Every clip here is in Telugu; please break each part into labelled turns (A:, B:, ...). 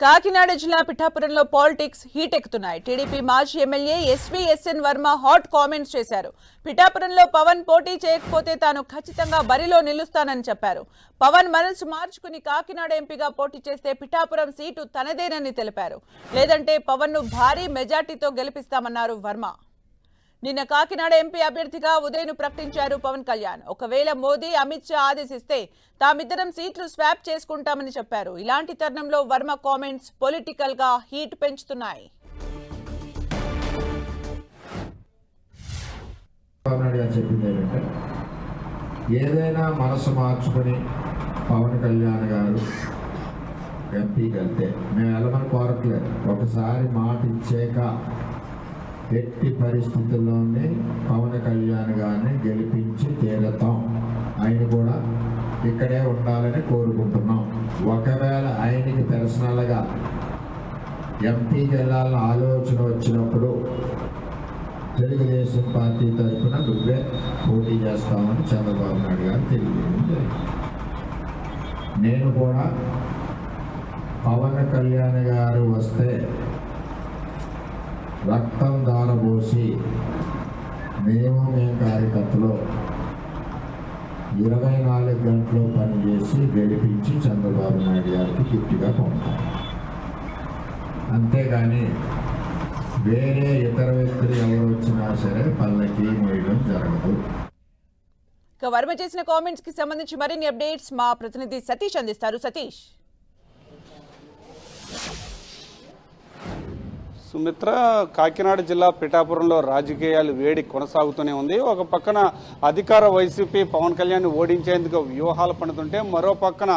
A: కాకినాడ జిల్లా పిఠాపురంలో పాలిటిక్స్ హీట్ ఎక్కుతున్నాయి. టీడీపీ మాజీ MLA SVSN Varma hot comments చేశారు. పిఠాపురంలో పవన్ పోటీ చేయకపోతే తాను ఖచ్చితంగా బరిలో నిలుస్తానని చెప్పారు. పవన్ మనసు మార్చుకుని కాకినాడ ఎంపీగా పోటీ చేస్తే పిఠాపురం సీటు తనదేనని తెలిపారు. లేదంటే పవన్ ను భారీ మెజార్టీతో గెలిపిస్తామన్నారు వర్మ. నిన్న కాకినాడ ఎంపీ అభ్యర్థిగా ఉదయ్ను ప్రకటించారు పవన్ కళ్యాణ్. ఒకవేళ మోదీ, అమిత్ షా ఆదేశిస్తే తామిద్దరం సీట్లు స్వాప్ చేసుకుంటామని చెప్పారు. ఇలాంటి తరుణంలో వర్మ కామెంట్స్ పొలిటికల్ గా హీట్ పెంచుతున్నాయి.
B: ఏదైనా మనసు మార్చుకుని పవన్ కళ్యాణ్ గారు ఎంపీకి వెళ్తే మేము వెళ్ళమని కోరట్లేదు. ఒకసారి మాట ఇచ్చాక ఎట్టి పరిస్థితుల్లోనే పవన్ కళ్యాణ్ గారిని గెలిపించి తీరతాం. ఆయన కూడా ఇక్కడే ఉండాలని కోరుకుంటున్నాం. ఒకవేళ ఆయనకి పర్సనల్గా ఎంపీకి వెళ్ళాలని ఆలోచన వచ్చినప్పుడు తెలుగుదేశం పార్టీ తరఫున నువ్వే పోటీ చేస్తామని చంద్రబాబు నాయుడు గారు తెలియజేయడం జరిగింది. నేను కూడా పవన్ కళ్యాణ్ గారు వస్తే రక్తం దారబోసి మేము కార్యకర్తలు 24 గంటలు పనిచేసి గెలిపించి చంద్రబాబు నాయుడు గారికి గిఫ్ట్గా పంపుతాం. అంతేగాని వేరే ఇతర వ్యక్తులు ఎవరు వచ్చినా సరే పల్లకి మోయడం జరగదు.
A: వర్మ చేసిన కామెంట్స్ కి సంబంధించి మరిన్ని అప్డేట్స్ మా ప్రతినిధి సతీష్ అందిస్తారు. సతీష్.
C: సుమిత్ర, కాకినాడ జిల్లా పిఠాపురంలో రాజకీయాలు వేడి కొనసాగుతూనే ఉంది. ఒక పక్కన అధికార వైసీపీ పవన్ కళ్యాణ్ ఓడించేందుకు వ్యూహాలు పడుతుంటే, మరో పక్కన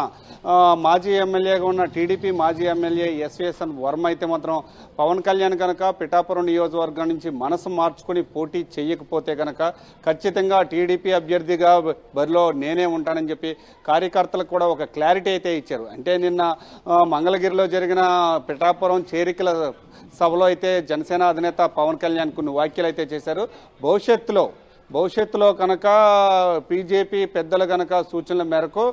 C: మాజీ ఎమ్మెల్యేగా ఉన్న టీడీపీ మాజీ ఎమ్మెల్యే ఎస్వీఎస్ఎన్ వర్మ అయితే మాత్రం పవన్ కళ్యాణ్ కనుక పిఠాపురం నియోజకవర్గం నుంచి మనసు మార్చుకుని పోటీ చేయకపోతే కనుక ఖచ్చితంగా టీడీపీ అభ్యర్థిగా బరిలో నేనే ఉంటానని చెప్పి కార్యకర్తలకు కూడా ఒక క్లారిటీ అయితే ఇచ్చారు. అంటే నిన్న మంగళగిరిలో జరిగిన పిఠాపురం చేరికల సభలో అయితే జనసేన అధినేత పవన్ కళ్యాణ్ కొన్ని వ్యాఖ్యలు అయితే చేశారు. భవిష్యత్తులో కనుక బీజేపీ పెద్దలు కనుక సూచనల మేరకు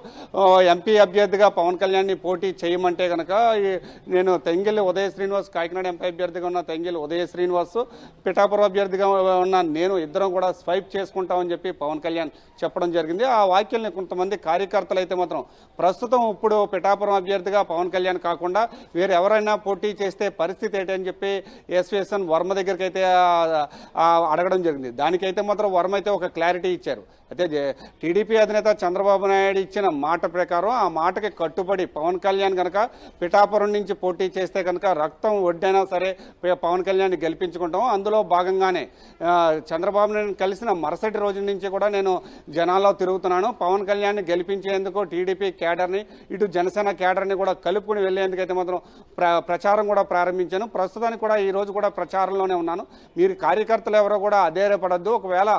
C: ఎంపీ అభ్యర్థిగా పవన్ కళ్యాణ్ని పోటీ చేయమంటే కనుక నేను తెంగెల్లి ఉదయ శ్రీనివాస్, కాకినాడ ఎంపీ అభ్యర్థిగా ఉన్న తెంగెల్లి ఉదయ శ్రీనివాస్, పిఠాపురం అభ్యర్థిగా ఉన్న నేను ఇద్దరం కూడా స్వైప్ చేసుకుంటామని చెప్పి పవన్ కళ్యాణ్ చెప్పడం జరిగింది. ఆ వ్యాఖ్యల్ని కొంతమంది కార్యకర్తలు అయితే మాత్రం ప్రస్తుతం ఇప్పుడు పిఠాపురం అభ్యర్థిగా పవన్ కళ్యాణ్ కాకుండా వేరే ఎవరైనా పోటీ చేస్తే పరిస్థితి ఏంటని చెప్పి ఎస్వీఎస్ఎన్ వర్మ దగ్గరికి అయితే అడగడం జరిగింది. దానికైతే మాత్రం వర్మ అయితే ఒక క్లారిటీ ఇచ్చారు. అయితే టీడీపీ అధినేత చంద్రబాబు నాయుడు ఇచ్చిన మాట ప్రకారం ఆ మాటకి కట్టుబడి పవన్ కళ్యాణ్ కనుక పిఠాపురం నుంచి పోటీ చేస్తే కనుక రక్తం ఒడ్డైనా సరే పవన్ కళ్యాణ్ గెలిపించుకుంటాం. అందులో భాగంగానే చంద్రబాబు నాయుడు కలిసిన మరుసటి రోజు నుంచి కూడా నేను జనాల్లో తిరుగుతున్నాను. పవన్ కళ్యాణ్ గెలిపించేందుకు టీడీపీ క్యాడర్ని, ఇటు జనసేన క్యాడర్ని కూడా కలుపుకుని వెళ్లేందుకైతే మాత్రం ప్రచారం కూడా ప్రారంభించాను. ప్రస్తుతానికి కూడా ఈ రోజు కూడా ప్రచారంలోనే ఉన్నాను. మీరు కార్యకర్తలు ఎవరో కూడా అధైర్యపడద్దు. ఒకవేళ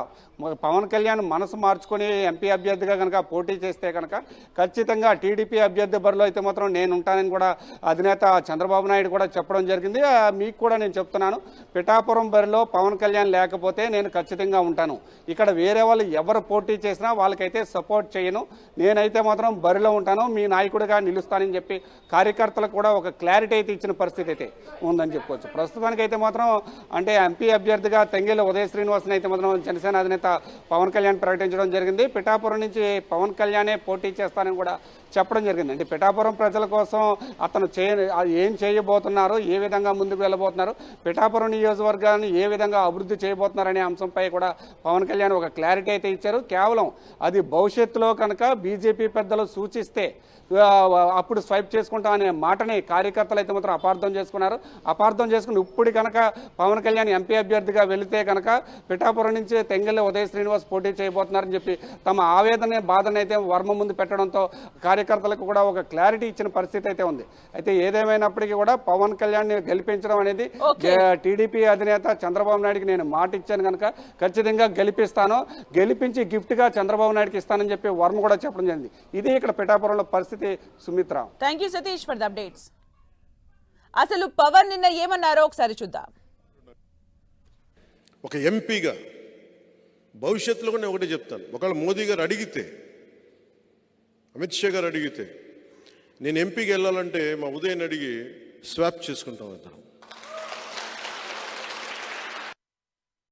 C: పవన్ కళ్యాణ్ మనసు మార్చుకొని ఎంపీ అభ్యర్థిగా కనుక పోటీ చేస్తే కనుక ఖచ్చితంగా టీడీపీ అభ్యర్థి బరిలో అయితే మాత్రం నేను ఉంటానని కూడా అధినేత చంద్రబాబు నాయుడు కూడా చెప్పడం జరిగింది. మీకు కూడా నేను చెప్తున్నాను, పిఠాపురం బరిలో పవన్ కళ్యాణ్ లేకపోతే నేను ఖచ్చితంగా ఉంటాను. ఇక్కడ వేరే వాళ్ళు ఎవరు పోటీ చేసినా వాళ్ళకైతే సపోర్ట్ చేయను. నేనైతే మాత్రం బరిలో ఉంటాను, మీ నాయకుడిగా నిలుస్తానని చెప్పి కార్యకర్తలకు కూడా ఒక క్లారిటీ అయితే ఇచ్చిన పరిస్థితి అయితే ఉందని చెప్పుకోవచ్చు. ప్రస్తుతానికైతే మాత్రం అంటే ఎంపీ అభ్యర్థిగా తెంగెల్లి ఉదయ శ్రీనివాస్ని అయితే మాత్రం జనసేన అధినేత పవన్ కళ్యాణ్ ప్రకటించడం జరిగింది. పిఠాపురం నుంచి పవన్ కళ్యాణే పోటీ చేస్తానని కూడా చెప్పడం జరిగింది. అంటే పిఠాపురం ప్రజల కోసం అతను ఏం చేయబోతున్నారు, ఏ విధంగా ముందుకు వెళ్ళబోతున్నారు, పిఠాపురం నియోజకవర్గాన్ని ఏ విధంగా అభివృద్ధి చేయబోతున్నారనే అంశంపై కూడా పవన్ కళ్యాణ్ ఒక క్లారిటీ అయితే ఇచ్చారు. కేవలం అది భవిష్యత్తులో కనుక బీజేపీ పెద్దలు సూచిస్తే అప్పుడు స్వైప్ చేసుకుంటాం అనే మాటని కార్యకర్తలు అయితే మాత్రం అపార్థం చేసుకున్నారు. అపార్థం చేసుకుని ఇప్పుడు కనుక పవన్ కళ్యాణ్ ఎంపీ అభ్యర్థిగా వెళితే కనుక పిఠాపురం నుంచి తెంగెల్లి ఉదయ శ్రీనివాస్ పోటీ చేయబోతున్నారని చెప్పి తమ ఆవేదన బాధన అయితే వర్మ ముందు పెట్టడంతో కార్యకర్తలకు కూడా ఒక క్లారిటీ ఇచ్చిన పరిస్థితి అయితే ఉంది. అయితే ఏదేమైనప్పటికీ కూడా పవన్ కళ్యాణ్ గెలిపించడం అనేది టీడీపీ అధినేత చంద్రబాబు నాయుడుకి నేను మాట ఇచ్చాను కనుక ఖచ్చితంగా గెలిపిస్తాను, గెలిపించి గిఫ్ట్గా చంద్రబాబు నాయుడుకి ఇస్తానని చెప్పి వర్మ కూడా చెప్పడం జరిగింది. ఇది ఇక్కడ పిఠాపురంలో పరిస్థితి. Sumitra,
A: thank you Satish for the updates. అసలు పవన్ నిన్న ఏమన్నారో ఒకసారి చూద్దాం.
D: ఒక ఎంపీగా భవిష్యత్తులో కూడా ఒకటే చెప్తాను, ఒకవేళ మోదీ గారు అడిగితే, అమిత్ షా గారు అడిగితే, నేను ఎంపీకి వెళ్ళాలంటే మా ఉదయన్ అడిగి స్వాప్ చేసుకుంటాం ఇద్దరం.